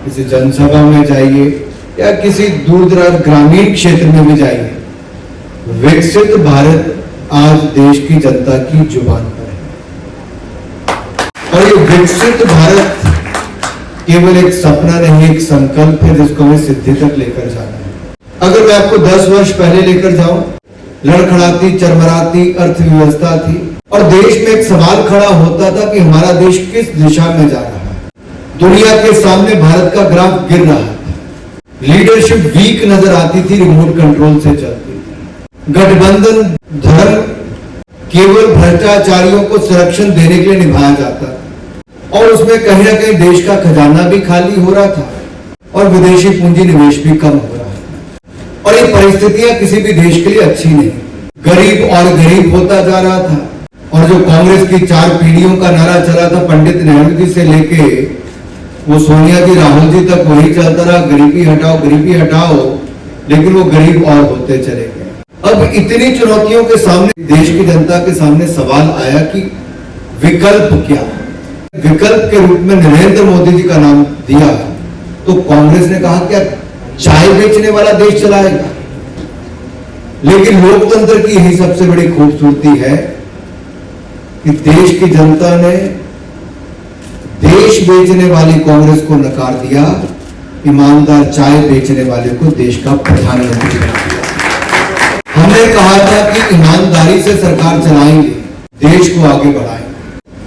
किसी जनसभा में जाइए या किसी दूर दराज ग्रामीण क्षेत्र में भी जाइए, विकसित भारत आज देश की जनता की जुबान पर है। और ये विकसित भारत केवल एक सपना नहीं, एक संकल्प है जिसको हमें सिद्धि तक लेकर जाना है। अगर मैं आपको 10 वर्ष पहले लेकर जाऊं, लड़खड़ाती चरमराती अर्थव्यवस्था थी और देश में एक सवाल खड़ा होता था कि हमारा देश किस दिशा में जा रहा है। दुनिया के सामने भारत का ग्राफ गिर रहा था, लीडरशिप वीक नजर आती थी, रिमोट कंट्रोल से चलती थी। गठबंधन धर्म केवल भ्रष्टाचारियों को संरक्षण देने के लिए निभाया जाता था और उसमें कहीं ना कहीं देश का खजाना भी खाली हो रहा था और विदेशी पूंजी निवेश भी कम हो रहा था। और ये परिस्थितियां किसी भी देश के लिए अच्छी नहीं। गरीब और गरीब होता जा रहा था और जो कांग्रेस की 4 पीढ़ियों का नारा चला था, पंडित नेहरू जी से लेके वो सोनिया जी, राहुल जी तक वही चलता रहा, गरीबी हटाओ, लेकिन वो गरीब और होते चले गए। अब इतनी चुनौतियों के सामने देश की जनता के सामने सवाल आया कि विकल्प क्या। विकल्प के रूप में नरेंद्र मोदी जी का नाम दिया तो कांग्रेस ने कहा क्या चाय बेचने वाला देश चलाएगा। लेकिन लोकतंत्र की यही सबसे बड़ी खूबसूरती है कि देश की जनता ने देश बेचने वाली कांग्रेस को नकार दिया, ईमानदार चाय बेचने वाले को देश का प्रधानमंत्री बना दिया। हमने कहा था कि ईमानदारी से सरकार चलाएंगे, देश को आगे बढ़ाएंगे,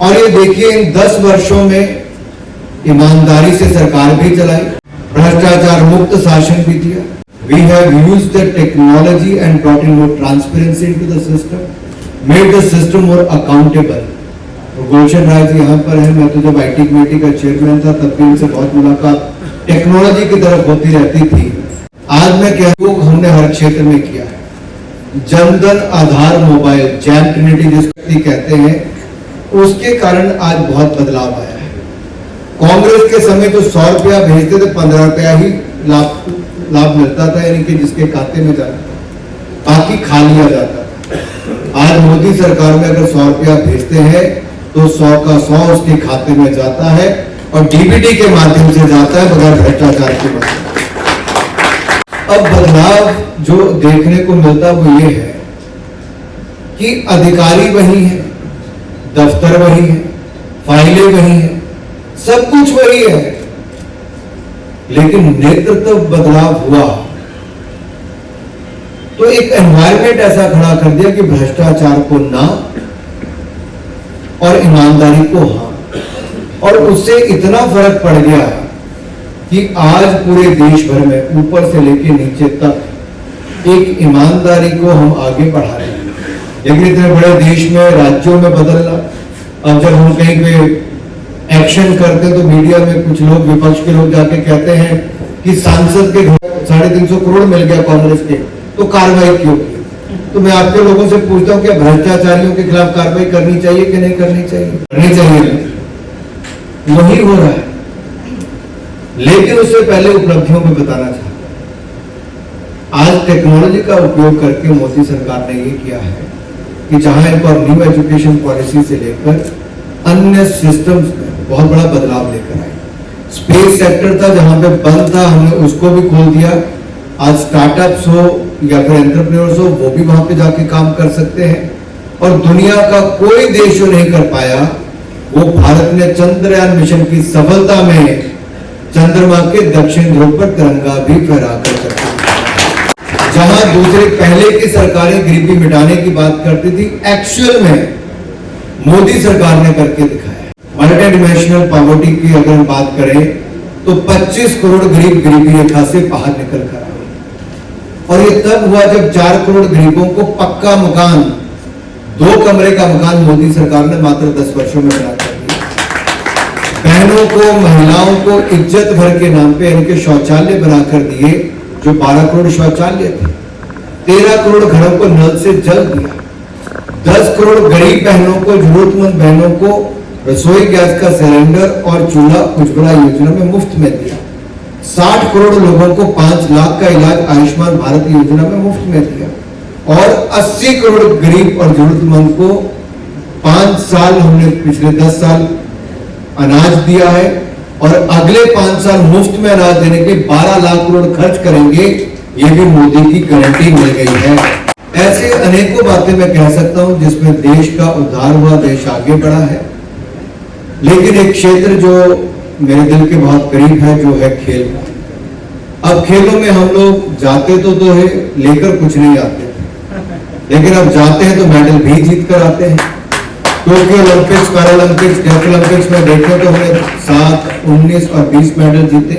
और ये देखिए इन 10 वर्षों में ईमानदारी से सरकार भी चलाई, भ्रष्टाचार मुक्त शासन भी दिया। We have used the technology and brought in more transparency into the system, made the system more accountable. गुलशन राय जी यहाँ पर है, मैं तो जब IT कमेटी का चेयरमैन था तब भी उनसे बहुत मुलाकात टेक्नोलॉजी की तरफ होती रहती थी। आज मैं क्या हमने हर क्षेत्र में किया है। Jan Dhan Aadhaar mobile, jam Trinity जिसको कहते हैं, उसके कारण आज बहुत बदलाव आया है। कांग्रेस के समय जो 100 रुपया भेजते थे, 15 रुपया ही लाभ मिलता था, यानी कि जिसके खाते में जाता था, बाकी खा लिया जाता था। आज मोदी सरकार में अगर 100 रुपया भेजते हैं तो 100 का 100 उसके खाते में जाता है और डीबीटी के माध्यम से जाता है, बगैर भ्रष्टाचार के माध्यम। अब बदलाव जो देखने को मिलता वो ये है कि अधिकारी वही है, दफ्तर वही है, फाइलें वही है, सब कुछ वही है, लेकिन नेतृत्व बदलाव हुआ तो एक एनवायरमेंट ऐसा खड़ा कर दिया कि भ्रष्टाचार को ना और ईमानदारी को हाँ। और उससे इतना फर्क पड़ गया कि आज पूरे देश भर में ऊपर से लेकर नीचे तक एक ईमानदारी को हम आगे बढ़ा रहे हैं। लेकिन इतने बड़े देश में, राज्यों में बदलना, अब जब हम कहीं पे एक्शन करते तो मीडिया में कुछ लोग, विपक्ष के लोग जाके कहते हैं कि सांसद के 350 करोड़ मिल गया कांग्रेस के, तो कार्रवाई क्यों की। तो मैं आपके लोगों से पूछता हूं, क्या भ्रष्टाचारियों के खिलाफ कार्रवाई करनी चाहिए कि नहीं करनी चाहिए? करनी चाहिए। वही हो रहा है। लेकिन उससे पहले उपलब्धियों में बताना चाहता हूं। आज टेक्नोलॉजी का उपयोग करके मोदी सरकार ने ये किया है कि जहां एक और न्यू एजुकेशन पॉलिसी से लेकर अन्य सिस्टम्स में बहुत बड़ा बदलाव लेकर आए। स्पेस सेक्टर था जहां पे बंद था, हमने उसको भी खोल दिया। आज स्टार्टअप्स हो या फिर एंटरप्रेन्योर्स हो, वो भी वहां पे जाके काम कर सकते हैं। और दुनिया का कोई देश जो नहीं कर पाया, वो भारत ने चंद्रयान मिशन की सफलता में चंद्रमा के दक्षिण ध्रुव पर तिरंगा भी फहरा कर सकते हैं। जहां दूसरे पहले की सरकारें गरीबी मिटाने की बात करती थी, एक्चुअल में मोदी सरकार ने करके दिखाया। मल्टी डिमेंशनल पॉवर्टी की अगर हम बात करें तो 25 करोड़ गरीब गरीबी रेखा से बाहर निकल कर आए। और ये तब हुआ जब 4 करोड़ गरीबों को पक्का मकान, 2 कमरे का मकान मोदी सरकार ने मात्र 10 वर्षों में बना कर दिया। बहनों को, महिलाओं को इज्जत घर के नाम पे इनके शौचालय बनाकर दिए, जो 12 करोड़ शौचालय थे। 13 करोड़ घरों को नल से जल दिया। 10 करोड़ गरीब बहनों को, जरूरतमंद बहनों को रसोई गैस का सिलेंडर और चूल्हा उज्ज्वला योजना में मुफ्त में दिया। 60 करोड़ लोगों को 5 लाख का इलाज आयुष्मान भारत योजना में मुफ्त में दिया। और 80 करोड़ गरीब और जरूरतमंद को 5 साल हमने पिछले 10 साल अनाज दिया है और अगले 5 साल मुफ्त में अनाज देने के 12 लाख करोड़ खर्च करेंगे, ये भी मोदी की गारंटी मिल गई है। ऐसे अनेकों बातें मैं कह सकता हूं जिसमें देश का उद्धार हुआ, देश आगे बढ़ा है। लेकिन एक क्षेत्र जो मेरे दिल के बहुत करीब है, जो है खेल का। अब खेलों में हम लोग जाते तो है, लेकर कुछ नहीं आते, लेकिन अब जाते हैं तो मेडल भी जीत कर आते हैं। Tokyo Olympics, Paralympics, deaf Olympics में देखें तो हमने 7, 19 और 20 मेडल जीते।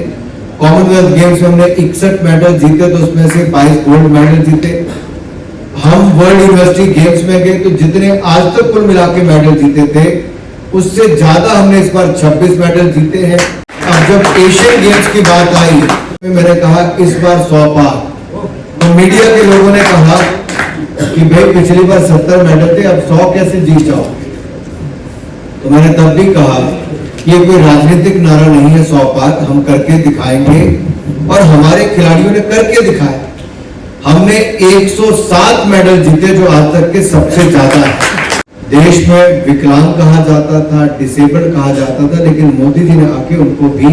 कॉमनवेल्थ गेम्स में हमने 61 मेडल जीते, तो उसमें से 22 गोल्ड मेडल जीते। हम वर्ल्ड यूनिवर्सिटी गेम्स में गए तो जितने आज तक कुल मिला के मेडल जीते थे, उससे ज्यादा हमने इस बार 26 मेडल जीते हैं। अब जब एशियन गेम्स की बात आई, मैंने कहा इस बार 100 पार, तो मीडिया के लोगों ने कहा कि भाई पिछली बार 70 मेडल थे, अब 100 कैसे जीत जाओ। तो मैंने तब भी कहा कि ये कोई राजनीतिक नारा नहीं है, 100 पार हम करके दिखाएंगे, और हमारे खिलाड़ियों ने करके दिखाया। हमने 107 मेडल जीते, जो आज तक के सबसे ज्यादा है। देश में विकलांग कहा जाता था, डिसेबल्ड कहा जाता था, लेकिन मोदी जी ने आके उनको भी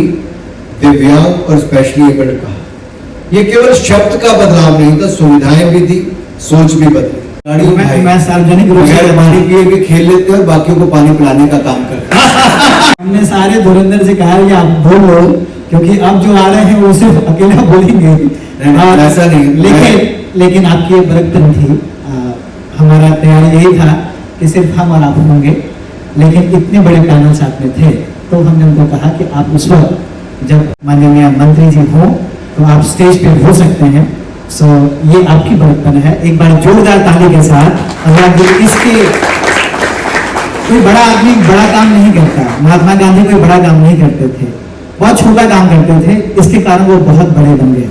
दिव्यांग और स्पेशली एबल्ड कहा। ये केवल शब्द का बदलाव नहीं था, सुविधाएं भी दी, सोच भी बदली। मैं सार्वजनिक रूप से पानी पिए के खेल लेते हैं और बाकियों को पानी पिलाने का काम करते हैं। हमने सारे धुरंधर से कहा कि आप बोलो, क्योंकि अब जो आ रहे हैं वो सिर्फ अकेला बोलेंगे। ऐसा नहीं, लेकिन आपकी ये बरकत थी। हमारा तैयारी यही था कि सिर्फ हम और आप होंगे, लेकिन इतने बड़े पैनल साथ में थे, तो हमने उनको कहा कि आप उस वक्त जब माननीय मंत्री जी हो तो आप स्टेज पे हो सकते हैं। सो ये आपकी बड़प्पन है। एक बार जोरदार ताली के साथ। अगर इसके कोई बड़ा आदमी बड़ा काम नहीं करता, महात्मा गांधी कोई बड़ा काम नहीं करते थे, बहुत छोटा काम करते थे, इसके कारण वो बहुत बड़े बन गए।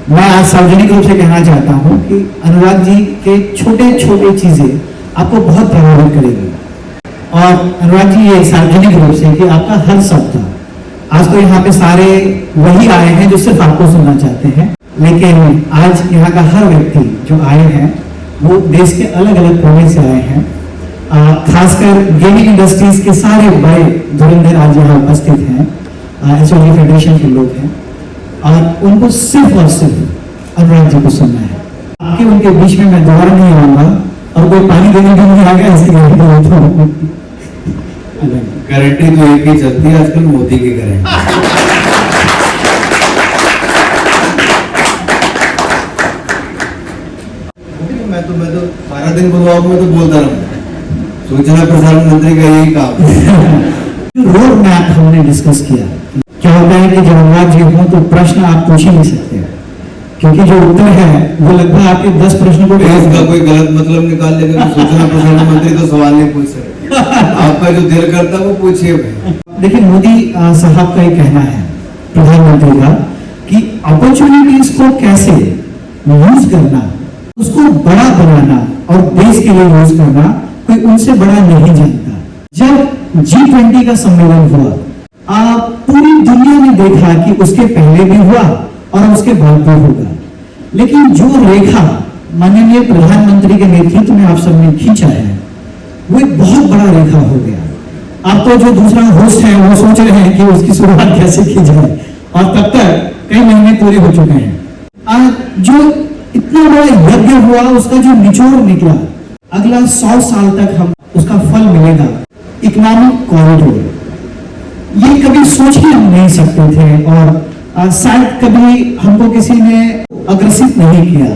मैं आज सार्वजनिक रूप से कहना चाहता हूं कि अनुराग जी के छोटे छोटे चीजें आपको बहुत प्रभावित करेगी। और अनुराग जी ये सार्वजनिक रूप से कि आपका हर शब्द, आज तो यहाँ पे सारे वही आए हैं जो सिर्फ आपको सुनना चाहते हैं, लेकिन आज यहाँ का हर व्यक्ति जो आए हैं वो देश के अलग अलग कोने से आए हैं। खासकर गेमिंग इंडस्ट्रीज के सारे बड़े धुरंधर आज यहाँ उपस्थित हैं, एसओजी फेडरेशन के लोग हैं, और उनको सिर्फ और सिर्फ अनुराग जी को सुनना है। आपके उनके बीच में मैं दोबारा नहीं आऊंगा, और कोई पानी देने भी नहीं आएगा, ऐसी गारंटी तो एक ही चलती है आजकल, मोदी की गारंटी। मैं तो सारा दिन बुलवाओ में तो बोलता रहूं, सूचना प्रसारण मंत्री का यही काम। रोड मैप हमने डिस्कस किया। क्या होता है कि जब अनुराग जी हो तो प्रश्न आप पूछ ही नहीं सकते, क्योंकि जो उत्तर है वो लगभग आपके 10 प्रश्नों को इसका कोई गलत मतलब निकाल लेगा तो सूचना प्रसारण मंत्री तो सवाल नहीं पूछ सकते। आपका जो दिल करता है वो पूछिए। देखिए मोदी साहब का ये कहना है, प्रधानमंत्री का, कि अपॉर्चुनिटीज को कैसे यूज करना, उसको बड़ा बनाना और देश के लिए यूज करना, कोई उनसे बड़ा नहीं जानता। जब G20 का सम्मेलन हुआ, पूरी दुनिया ने देखा कि उसके पहले भी हुआ और उसके बाद भी होगा, लेकिन जो रेखा माननीय प्रधानमंत्री के नेतृत्व में आप सबने खींचा है वो एक बहुत बड़ा रेखा हो गया। अब तो जो दूसरा होस्ट है वो सोच रहे हैं कि उसकी शुरुआत कैसे की जाए, और तब तक कई महीने पूरे हो चुके हैं। जो इतना बड़ा यज्ञ हुआ, उसका जो निचोड़ निकला, अगला 100 साल तक हम उसका फल मिलेगा। इकोनॉमिक कॉरिडोर, ये कभी सोच ही हम नहीं सकते थे, और शायद कभी हमको किसी ने अग्रसित नहीं किया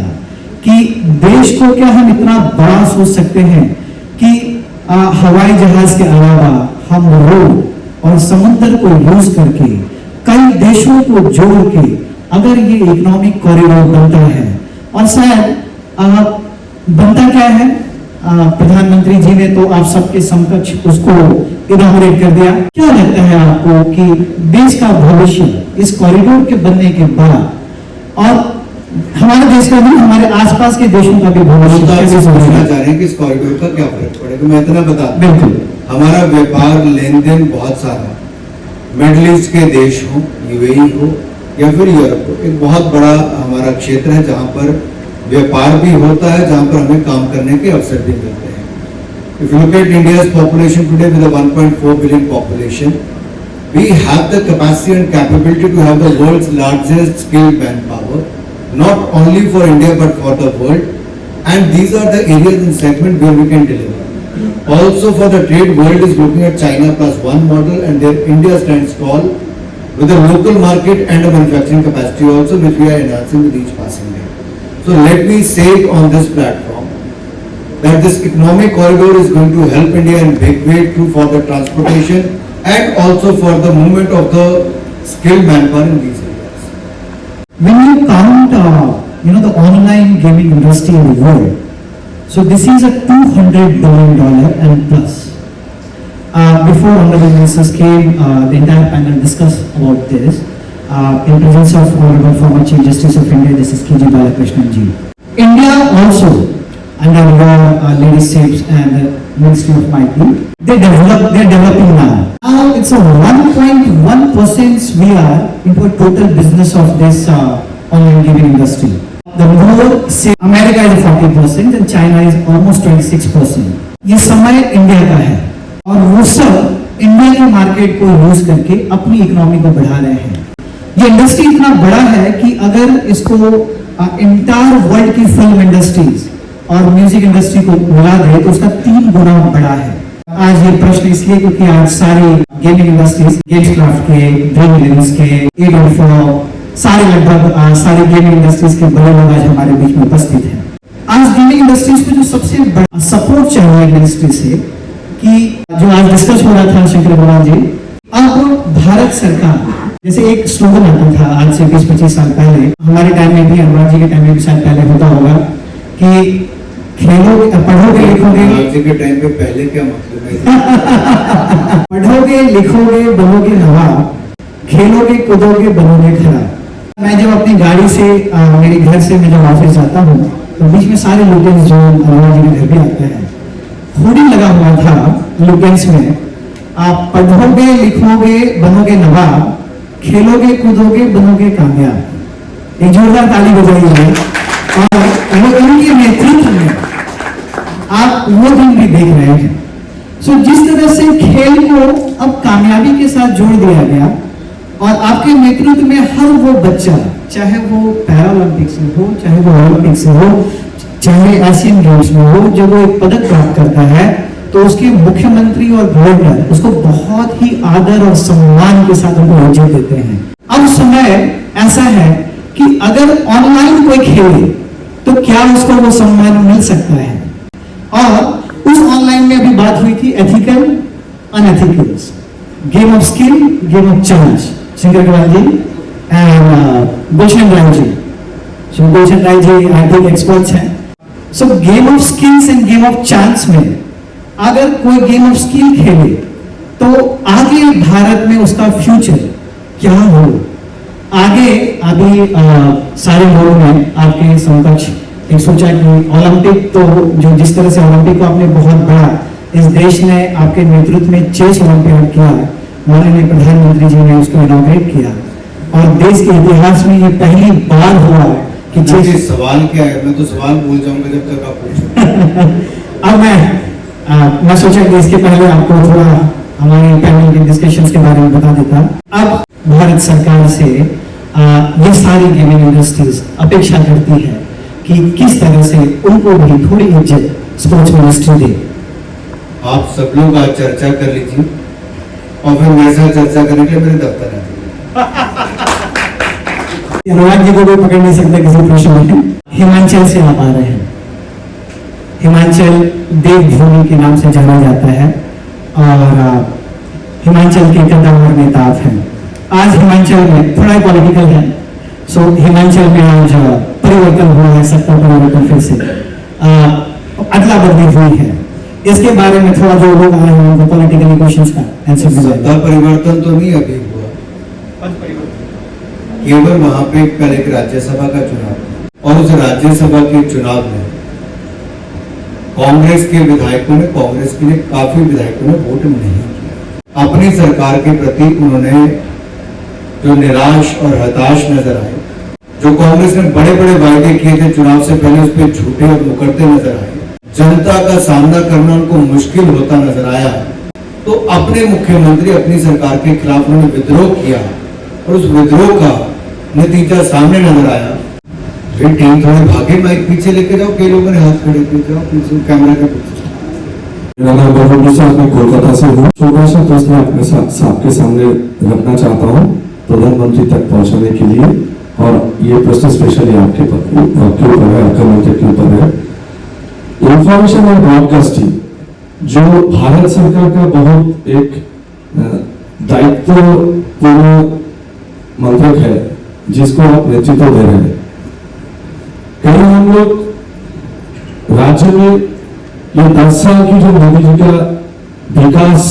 कि देश को क्या हम इतना बड़ा सोच सकते हैं कि हवाई जहाज के अलावा हम रोड और समुद्र को यूज करके कई देशों को जोड़ के अगर ये इकोनॉमिक कॉरिडोर बनता है, और शायद बनता क्या है, प्रधानमंत्री जी ने तो आप सबके समकक्ष उसको इनॉग्रेट कर दिया। क्या लगता है आपको कि देश का भविष्य इस कॉरिडोर के बनने के बाद, और हमारे देश का नहीं, हमारे आसपास के देशों का भी भविष्य कैसे समझना चाह रहे हैं कि इस कॉरिडोर का क्या फर्क पड़ेगा? मैं इतना बता, बिल्कुल, हमारा व्यापार लेन देन बहुत सारा मिडिल ईस्ट के देश हो, यूएई हो या फिर यूरोप हो, एक बहुत बड़ा हमारा क्षेत्र है जहां पर व्यापार भी होता है, जहां पर हमें काम करने के अवसर भी मिलते हैं। If you look at India's population today with a 1.4 billion population, we have the capacity and capability to have the world's largest skilled manpower, not only for India but for the world. And these are the areas and segments where we can deliver. Also for the trade, world is looking at China plus one model, and there India stands tall with a local market and a manufacturing capacity also, which we are enhancing with each passing day. So let me say it on this platform that this economic corridor is going to help India in big way too for the transportation and also for the movement of the skilled manpower in these areas. When you count, the online gaming industry in the world, so this is a $200 billion and plus. Before Honorable Ministers came, the entire panel discussed about this in presence of Honorable former Chief Justice of India, Justice K.G. Balakrishnan ji. India also, under your leadership and the Ministry of Mighty, they're developing now. Now it's a 1.1% we are into a total business of this online gaming industry. The more say America is 40% and China is almost 26%. ये समय India का है और वो सब India के market को use करके अपनी इकोनॉमी को बढ़ा रहे हैं। ये इंडस्ट्री इतना बड़ा है कि अगर इसको इंटायर वर्ल्ड की फिल्म इंडस्ट्रीज और म्यूजिक इंडस्ट्री को मिला दे तो उसका 3 गुना बड़ा है। आज ये प्रश्न इसलिए क्योंकि आज सारी गेमिंग इंडस्ट्रीज, गेम्सक्राफ्ट के, ड्रीम इलेवेंस के, A24, सारे लगभग सारे गेमिंग इंडस्ट्रीज के बड़े लोग आज हमारे बीच में उपस्थित हैं। आज गेमिंग इंडस्ट्रीज को जो सबसे बड़ा सपोर्ट चाहिए मिनिस्ट्री से, कि जो आज डिस्कस हो रहा था शंकर भगवान जी, अब भारत सरकार, जैसे एक स्लोगन आता था आज से 20-25 साल पहले, हमारे टाइम में भी, अनुराग जी के टाइम में भी शायद पहले होता होगा कि खेलोगे, पढ़ोगे, लिखोगे। आज के टाइम पे पहले क्या मतलब है? पढ़ोगे, लिखोगे, बनोगे नवाब, खेलोगे, कूदोगे, बनोगे खराब। मैं जब अपनी गाड़ी से मेरे घर से मैं जब ऑफिस जाता हूँ तो बीच में सारे लुटेंस जो अनुराग जी के घर भी आते हैं, होर्डिंग लगा हुआ था लुटेंस में, आप पढ़ोगे, लिखोगे, बनोगे नवाब, खेलोगे, कूदोगे, बनोगे कामयाब। एक जोरदार ताली बजाइए। और वो उनके नेतृत्व में आप वो दिन भी देख रहे हैं। सो जिस तरह से खेल को अब कामयाबी के साथ जोड़ दिया गया और आपके नेतृत्व में हर वो बच्चा, चाहे वो पैरालंपिक्स में हो, चाहे वो ओलंपिक्स में हो, चाहे एशियन गेम्स में हो, जब वो एक पदक प्राप्त करता है तो उसके मुख्यमंत्री और गवर्नर उसको बहुत ही आदर और सम्मान के साथ उनको इज्जत देते हैं। अब समय ऐसा है कि अगर ऑनलाइन कोई खेले तो क्या उसको वो सम्मान मिल सकता है। और उस ऑनलाइन में अभी बात हुई थी ethical, unethicals, game of skill, game of chance, Shankar भगवान ji and Gulshan Rai ji. So Gulshan Rai ji IT experts हैं। So game of skills and game of chance में अगर कोई गेम ऑफ स्किल खेले तो आगे भारत में उसका फ्यूचर क्या हो। आगे अभी सारे लोगों ने आपके समकक्ष एक सोचा कि ओलंपिक, तो जो जिस तरह से ओलंपिक को आपने बहुत बड़ा, इस देश ने आपके नेतृत्व में चेस ओलंपियाड किया, माननीय प्रधानमंत्री जी ने उसको इनॉग्रेट किया और देश के इतिहास में ये पहली बार हुआ कि चेस। सवाल क्या है? मैं तो सवाल भूल जाऊंगा जब तक आप पूछो। अब मैं सोचा कि इसके पहले आपको थोड़ा हमारे पैनल के डिस्कशंस के बारे में बता देता। अब भारत सरकार से ये सारी गेमिंग इंडस्ट्रीज अपेक्षा करती है कि किस तरह से उनको भी थोड़ी इज्जत स्पोर्ट्स मिनिस्ट्री दे। आप सब लोग आज चर्चा कर लीजिए और फिर मेरे साथ चर्चा करने के लिए मेरे दफ्तर आइए। अनुराग जी को कोई पकड़ नहीं सकता किसी प्रश्न में। हिमाचल से आप आ रहे हैं। हिमाचल देवभूमि के नाम से जाना जाता है और हिमाचल के कद्दावर नेता आप हैं। आज हिमाचल में थोड़ा पॉलिटिकल है, सो हिमाचल में आज परिवर्तन हुआ है, सत्ता परिवर्तन फिर से अदला बदली हुई है। इसके बारे में थोड़ा जो लोग आए हैं उनको पॉलिटिकल क्वेश्चंस का आंसर मिलेगा। सत्ता परिवर्तन तो नहीं अभी हुआ, केवल वहां पे कल एक राज्यसभा का चुनाव और उस राज्यसभा के चुनाव में कांग्रेस के विधायकों ने, कांग्रेस के लिए काफी विधायकों ने वोट नहीं किया। अपनी सरकार के प्रति उन्होंने जो निराश और हताश नजर आए, जो कांग्रेस ने बड़े बड़े वायदे किए थे चुनाव से पहले, उस पर झूठे और मुकरते नजर आए, जनता का सामना करना उनको मुश्किल होता नजर आया, तो अपने मुख्यमंत्री अपनी सरकार के खिलाफ उन्होंने विद्रोह किया और उस विद्रोह का नतीजा सामने नजर आया। फिर टीम थोड़े भागे, माइक पीछे लेके जाओ, कई लोगों ने हाथ खड़े किए, जाओ पीछे कैमरा के पीछे। मेरा नाम गौरव साहब, मैं कोलकाता से हूँ। छोटा सा प्रश्न मैं अपने साथ के सामने रखना चाहता हूँ प्रधानमंत्री तक पहुँचाने के लिए, और ये प्रश्न स्पेशली आपके ऊपर है, आपका मंत्री के ऊपर है। इंफॉर्मेशन और ब्रॉडकास्टिंग जो भारत सरकार का बहुत एक दायित्वपूर्ण मंत्रक है, जिसको आप नेतृत्व दे रहे हैं। कहीं हम लोग राज्य में ये 10 साल की जो मोदी जी का विकास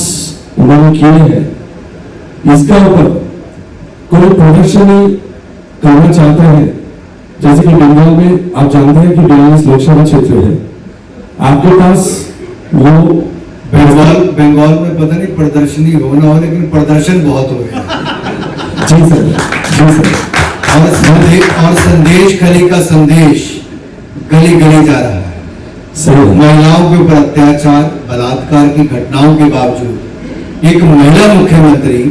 उन्होंने किए हैं, इसका ऊपर कोई प्रोडक्शन ही करना चाहते हैं। जैसे कि बंगाल में आप जानते हैं कि 42 लोकसभा क्षेत्र है, आपके पास वो बंगाल में पता नहीं प्रदर्शनी हो ना हो, लेकिन प्रदर्शन बहुत हो गया। जी सर, जी सर। और संदेश खली का संदेश गली गली जा रहा है। सही है। महिलाओं के ऊपर अत्याचार, बलात्कार की घटनाओं के बावजूद एक महिला मुख्यमंत्री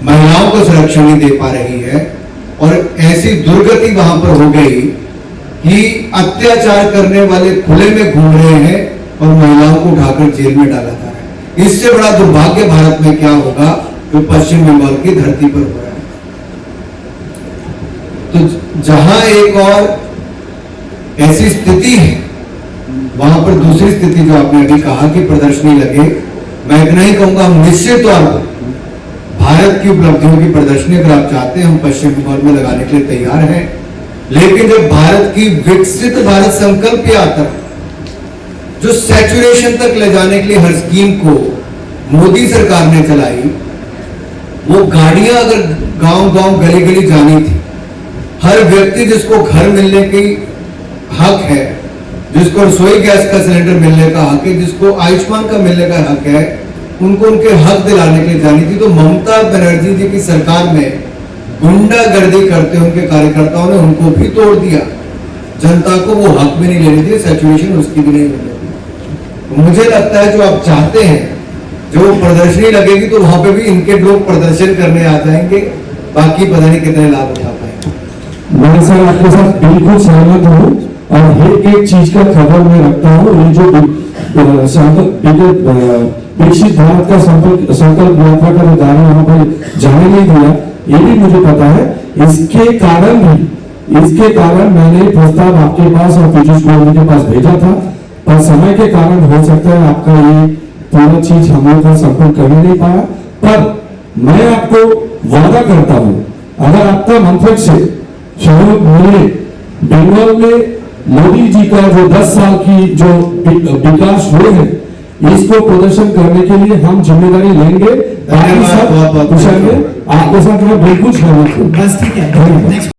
महिलाओं को संरक्षण नहीं दे पा रही है, और ऐसी दुर्गति वहां पर हो गई कि अत्याचार करने वाले खुले में घूम रहे हैं और महिलाओं को उठाकर जेल में डाला जा रहा है। इससे बड़ा दुर्भाग्य भारत में क्या होगा जो पश्चिम बंगाल की धरती पर हो रहा है। तो जहां एक और ऐसी स्थिति है, वहां पर दूसरी स्थिति जो आपने अभी कहा कि प्रदर्शनी लगे, मैं इतना ही कहूंगा, हम निश्चित तौर पर भारत की उपलब्धियों की प्रदर्शनी अगर आप चाहते हैं हम पश्चिम बंगाल में लगाने के लिए तैयार हैं। लेकिन जब भारत की विकसित भारत संकल्प आता है, जो सैचुरेशन तक ले जाने के लिए हर स्कीम को मोदी सरकार ने चलाई, वो गाड़ियां अगर गांव गांव गली गली जानी थी, हर व्यक्ति जिसको घर मिलने की हक है, जिसको रसोई गैस का सिलेंडर मिलने का हक है, जिसको आयुष्मान का मिलने का हक है, उनको उनके हक दिलाने के लिए जानी थी। तो ममता बनर्जी जी की सरकार में गुंडागर्दी करते उनके कार्यकर्ताओं ने उनको भी तोड़ दिया। जनता को वो हक भी नहीं लेने दिए, सैचुरेशन उसकी भी नहीं होने दी। तो मुझे लगता है जो आप चाहते हैं, जो प्रदर्शनी लगेगी तो वहां पे भी इनके लोग प्रदर्शन करने आ जाएंगे, बाकी पता नहीं कितने लाभ उठा पाएंगे। मैं सर आपके साथ बिल्कुल सहमत हूँ, और एक चीज का खबर मैं रखता हूँ, ये जो विकसित भारत का संकल्प यात्रा का जो दायरा वहां पर जाने नहीं दिया, ये भी मुझे पता है। इसके कारण मैंने प्रस्ताव आपके पास और पीयूष गोयल के पास भेजा था, पर समय के कारण हो सकता है आपका ये पूरा चीज हम लोग का संपूर्ण कर ही नहीं पाया। पर मैं आपको वादा करता हूं, अगर आपका मंत्रक से सहयोग मिले, बंगाल में मोदी जी का जो 10 साल की जो विकास हुए हैं, इसको प्रदर्शन करने के लिए हम जिम्मेदारी लेंगे। बाकी सब विषय में आपके साथ मैं बिल्कुल सहमत हूँ। बस ठीक है।